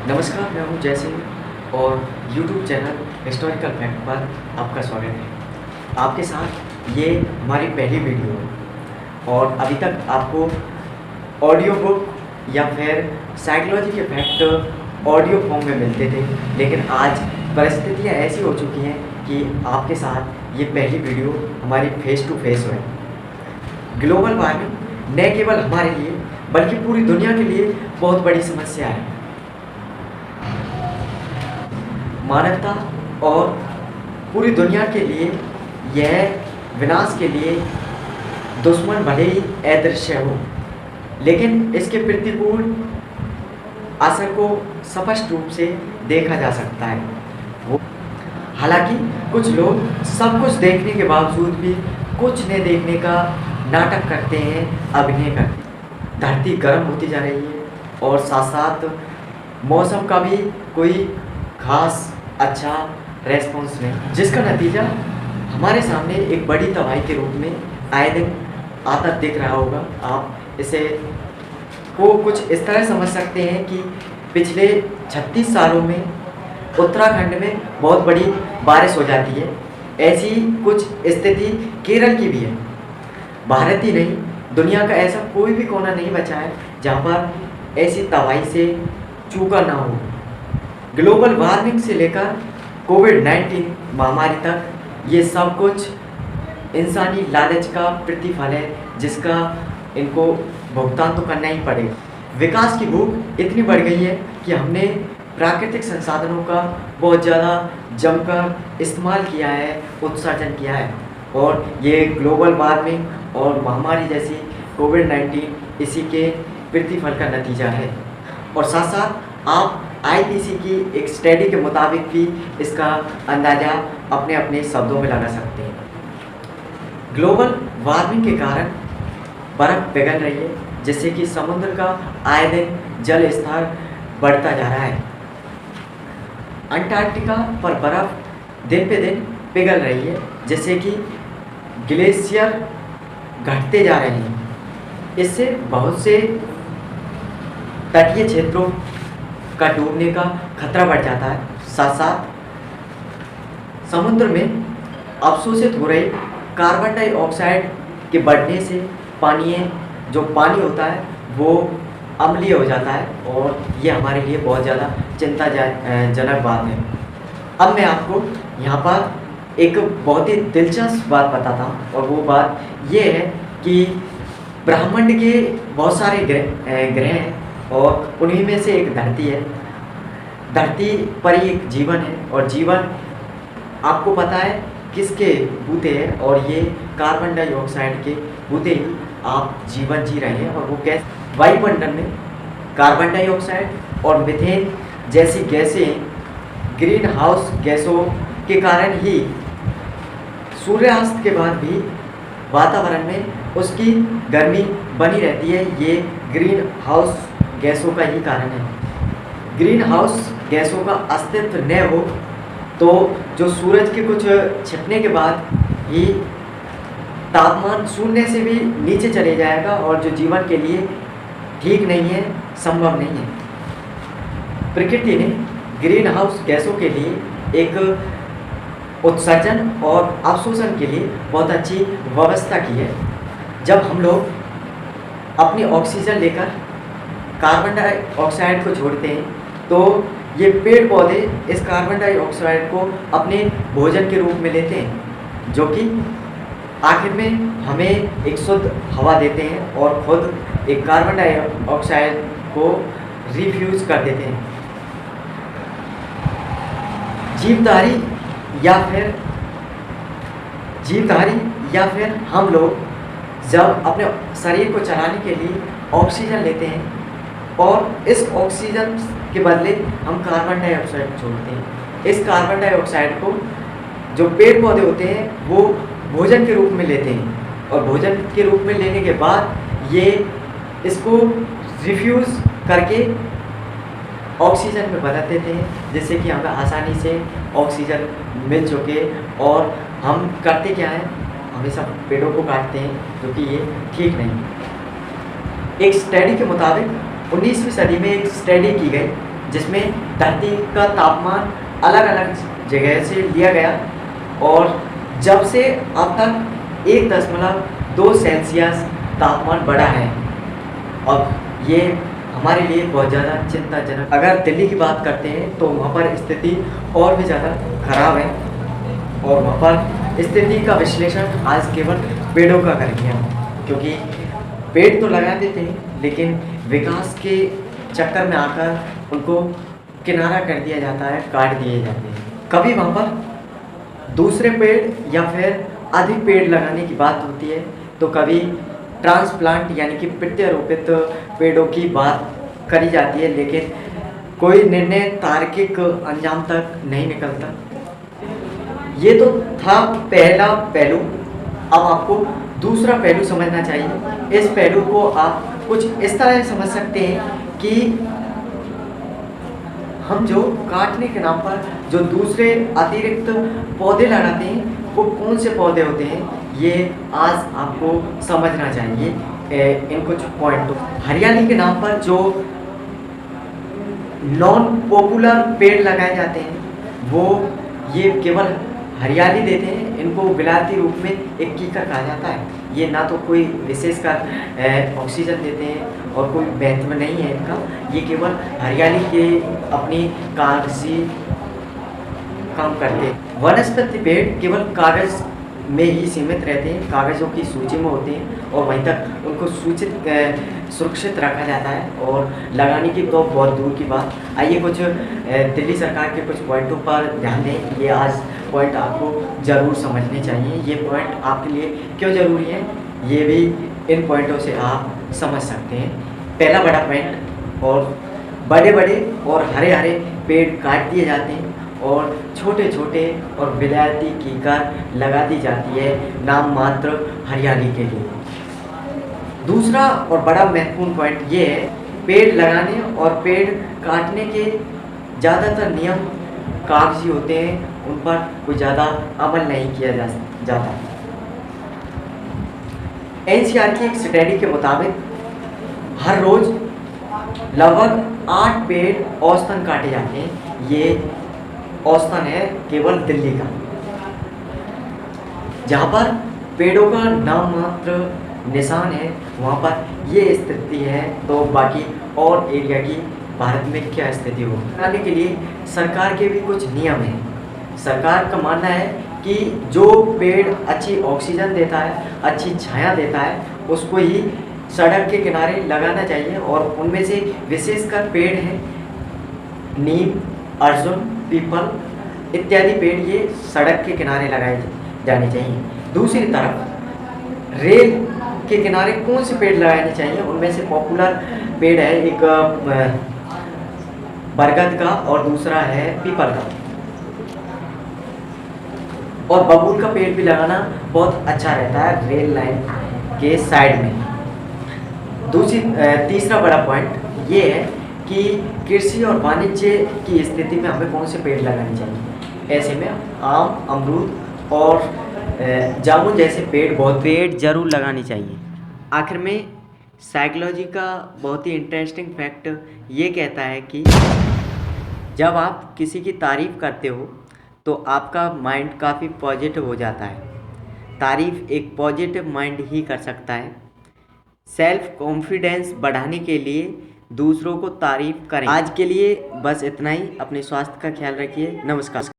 नमस्कार, मैं हूँ जय सिंह और यूट्यूब चैनल हिस्टोरिकल फैक्ट पर आपका स्वागत है। आपके साथ ये हमारी पहली वीडियो है और अभी तक आपको ऑडियो बुक या फिर साइकोलॉजी के फैक्ट ऑडियो फॉर्म में मिलते थे, लेकिन आज परिस्थितियाँ ऐसी हो चुकी हैं कि आपके साथ ये पहली वीडियो हमारी फेस टू फेस है। ग्लोबल वार्मिंग न केवल हमारे लिए बल्कि पूरी दुनिया के लिए बहुत बड़ी समस्या है। मानवता और पूरी दुनिया के लिए यह विनाश के लिए दुश्मन भले ही अदृश्य हो, लेकिन इसके प्रतिकूल असर को स्पष्ट रूप से देखा जा सकता है। हालांकि कुछ लोग सब कुछ देखने के बावजूद भी कुछ न देखने का नाटक करते हैं, अभिनय करते हैं। धरती गर्म होती जा रही है और साथ साथ मौसम का भी कोई खास अच्छा रेस्पॉन्स नहीं, जिसका नतीजा हमारे सामने एक बड़ी तबाही के रूप में आए दिन आता दिख रहा होगा। आप इसे को कुछ इस तरह समझ सकते हैं कि पिछले 36 सालों में उत्तराखंड में बहुत बड़ी बारिश हो जाती है। ऐसी कुछ स्थिति केरल की भी है। भारत ही नहीं, दुनिया का ऐसा कोई भी कोना नहीं बचा है जहाँ पर ऐसी तबाही से चूका ना हो। ग्लोबल वार्मिंग से लेकर कोविड-19 महामारी तक ये सब कुछ इंसानी लालच का प्रतिफल है, जिसका इनको भुगतान तो करना ही पड़ेगा। विकास की भूख इतनी बढ़ गई है कि हमने प्राकृतिक संसाधनों का बहुत ज़्यादा जमकर इस्तेमाल किया है, उत्सर्जन किया है, और ये ग्लोबल वार्मिंग और महामारी जैसी कोविड-19 इसी के प्रतिफल का नतीजा है। और साथ साथ आप आईपीसी की एक स्टडी के मुताबिक भी इसका अंदाज़ा अपने अपने शब्दों में लगा सकते हैं। ग्लोबल वार्मिंग के कारण बर्फ़ पिघल रही है, जिससे कि समुद्र का आए दिन जल स्तर बढ़ता जा रहा है। अंटार्कटिका पर बर्फ़ दिन पे दिन पिघल रही है, जिससे कि ग्लेशियर घटते जा रहे हैं। इससे बहुत से तटीय क्षेत्रों का डूबने का खतरा बढ़ जाता है। साथ साथ समुद्र में अवशोषित हो रही कार्बन डाइऑक्साइड के बढ़ने से जो पानी होता है वो अम्लीय हो जाता है, और ये हमारे लिए बहुत ज़्यादा चिंताजनक बात है। अब मैं आपको यहाँ पर एक बहुत ही दिलचस्प बात बताता हूँ, और वो बात ये है कि ब्रह्मांड के बहुत सारे ग्रह हैं और उन्हीं में से एक धरती है। धरती पर ही एक जीवन है, और जीवन आपको पता है किसके बूते हैं, और ये कार्बन डाइऑक्साइड के बूते ही आप जीवन जी रहे हैं। और वो कैसे? वायुमंडल में कार्बन डाइऑक्साइड और मीथेन जैसी गैसें ग्रीन हाउस गैसों के कारण ही सूर्यास्त के बाद भी वातावरण में उसकी गर्मी बनी रहती है। ये ग्रीन हाउस गैसों का ही कारण है। ग्रीन हाउस गैसों का अस्तित्व न हो तो जो सूरज के कुछ छिपने के बाद ही तापमान शून्य से भी नीचे चले जाएगा, और जो जीवन के लिए ठीक नहीं है, संभव नहीं है। प्रकृति ने ग्रीन हाउस गैसों के लिए एक उत्सर्जन और अवशोषण के लिए बहुत अच्छी व्यवस्था की है। जब हम लोग अपनी ऑक्सीजन लेकर कार्बन डाइऑक्साइड को छोड़ते हैं, तो ये पेड़ पौधे इस कार्बन डाइऑक्साइड को अपने भोजन के रूप में लेते हैं, जो कि आखिर में हमें एक शुद्ध हवा देते हैं और खुद एक कार्बन डाइऑक्साइड को रिफ्यूज़ कर देते हैं। जीवधारी या फिर हम लोग जब अपने शरीर को चलाने के लिए ऑक्सीजन लेते हैं, और इस ऑक्सीजन के बदले हम कार्बन डाइऑक्साइड छोड़ते हैं। इस कार्बन डाइऑक्साइड को जो पेड़ पौधे होते हैं वो भोजन के रूप में लेते हैं, और भोजन के रूप में लेने के बाद ये इसको रिफ्यूज़ करके ऑक्सीजन में बदल देते हैं, जिससे कि हमें आसानी से ऑक्सीजन मिल सके। और हम करते क्या है, हमेशा पेड़ों को काटते हैं, जो कि ये ठीक नहीं। एक स्टडी के मुताबिक 19वीं सदी में एक स्टडी की गई जिसमें धरती का तापमान अलग अलग जगह से लिया गया और जब से अब तक 1.2 सेल्सियस तापमान बढ़ा है। अब ये हमारे लिए बहुत ज़्यादा चिंताजनक। अगर दिल्ली की बात करते हैं तो वहाँ पर स्थिति और भी ज़्यादा खराब है और वहाँ पर स्थिति का विश्लेषण आज केवल पेड़ों का कर दिया, क्योंकि पेड़ तो लगा देते हैं लेकिन विकास के चक्कर में आकर उनको किनारा कर दिया जाता है, काट दिए जाते हैं। कभी वहाँ पर दूसरे पेड़ या फिर अधिक पेड़ लगाने की बात होती है तो कभी ट्रांसप्लांट यानी कि प्रत्यारोपित पेड़ों की बात करी जाती है, लेकिन कोई निर्णय तार्किक अंजाम तक नहीं निकलता। ये तो था पहला पहलू। अब आपको दूसरा पहलू समझना चाहिए। इस पहलू को आप कुछ इस तरह समझ सकते हैं कि हम जो काटने के नाम पर जो दूसरे अतिरिक्त पौधे लगाते हैं वो कौन से पौधे होते हैं, ये आज आपको समझना चाहिए। इन कुछ पॉइंट हरियाली के नाम पर जो नॉन पॉपुलर पेड़ लगाए जाते हैं वो ये केवल हरियाली देते हैं। इनको विलायती रूप में एक कीकर कहा जाता है। ये ना तो कोई विशेषकर ऑक्सीजन देते हैं और कोई महत्व नहीं है इनका। ये केवल हरियाली के अपनी कागजी काम करते हैं। वनस्पति पेड़ केवल कागज़ में ही सीमित रहते हैं, कागज़ों की सूची में होते हैं और वहीं तक उनको सुरक्षित रखा जाता है और लगाने की तो बहुत दूर की बात। आइए कुछ दिल्ली सरकार के कुछ पॉइंटों पर ध्यान दें। ये आज पॉइंट आपको ज़रूर समझने चाहिए। ये पॉइंट आपके लिए क्यों ज़रूरी है ये भी इन पॉइंटों से आप समझ सकते हैं। पहला बड़ा पॉइंट, और बड़े बड़े और हरे हरे पेड़ काट दिए जाते हैं और छोटे छोटे और विलायती कीकर लगा दी जाती है नाम मात्र हरियाली के लिए। दूसरा और बड़ा महत्वपूर्ण पॉइंट ये है, पेड़ लगाने और पेड़ काटने के ज़्यादातर नियम कागजी होते हैं, उन पर कोई ज़्यादा अमल नहीं किया जाता। एनसीआर की एक स्टडी के मुताबिक हर रोज़ लगभग 8 पेड़ औसतन काटे जाते हैं। ये औसतन है केवल दिल्ली का, जहाँ पर पेड़ों का नाम मात्र निशान है वहाँ पर ये स्थिति है, तो बाकी और एरिया की भारत में क्या स्थिति हो। बनाने के लिए सरकार के भी कुछ नियम हैं। सरकार का मानना है कि जो पेड़ अच्छी ऑक्सीजन देता है, अच्छी छाया देता है, उसको ही सड़क के किनारे लगाना चाहिए और उनमें से विशेषकर पेड़ हैं नीम, अर्जुन, पीपल इत्यादि पेड़ ये सड़क के किनारे लगाए जाने चाहिए। दूसरी तरफ रेल के किनारे कौन से पेड़ लगाने चाहिए, उनमें से पॉपुलर पेड़ है एक बरगद का और दूसरा है पीपल का, और बबूल का पेड़ भी लगाना बहुत अच्छा रहता है रेल लाइन के साइड में। तीसरा बड़ा पॉइंट ये है कि कृषि और वाणिज्य की स्थिति में हमें कौन से पेड़ लगाने चाहिए। ऐसे में आम, अमरूद और जामुन जैसे पेड़ जरूर लगाने चाहिए। आखिर में साइकोलॉजी का बहुत ही इंटरेस्टिंग फैक्ट ये कहता है कि जब आप किसी की तारीफ़ करते हो तो आपका माइंड काफ़ी पॉजिटिव हो जाता है। तारीफ़ एक पॉजिटिव माइंड ही कर सकता है। सेल्फ कॉन्फिडेंस बढ़ाने के लिए दूसरों को तारीफ़ करें। आज के लिए बस इतना ही। अपने स्वास्थ्य का ख्याल रखिए। नमस्कार।